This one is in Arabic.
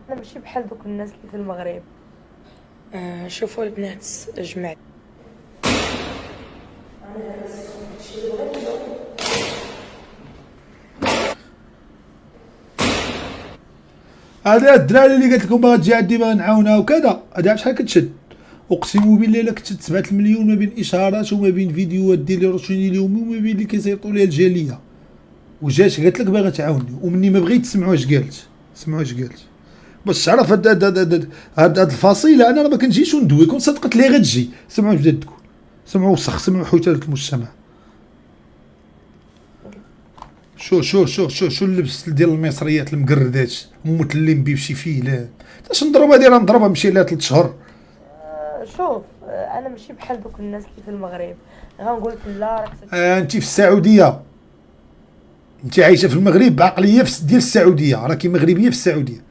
انا ماشي بحال دوك الناس اللي في المغرب. شوفوا البنات جمعت. هذا الدراري اللي قالت لكم باغا تجي عندي باغا نعاونها وكذا، هذا شحال كتشد؟ اقسم بالله الا كنت 7 المليون ما بين اشارات وما بين فيديوهات ديالي روتيني اليومي وما بين اللي كيسيطوا ليها الجاليه، وجات قالت لك باغا تعاوني، ومني ما بغيت تسمعوا اش قالت، سمعوا اش قالت باش تعرف هاد الفصيله. انا ما كنجيش وندوي، كون صدقت لي غتجي. سمعوا بدا تقول، سمعوا وسخ، سمعوا حوتات المجتمع. شو اللبس ديال المصريات المقردات ممثلين بيه بشي فيلم. اش نضرب هادي، راه نضربها مشي لها 3 شهور. شوف، انا ماشي بحال دوك الناس اللي في المغرب غنقول لك لا راك انت في السعوديه، انت عايشه في المغرب بعقليه ديال السعوديه، راكي مغربيه في السعوديه.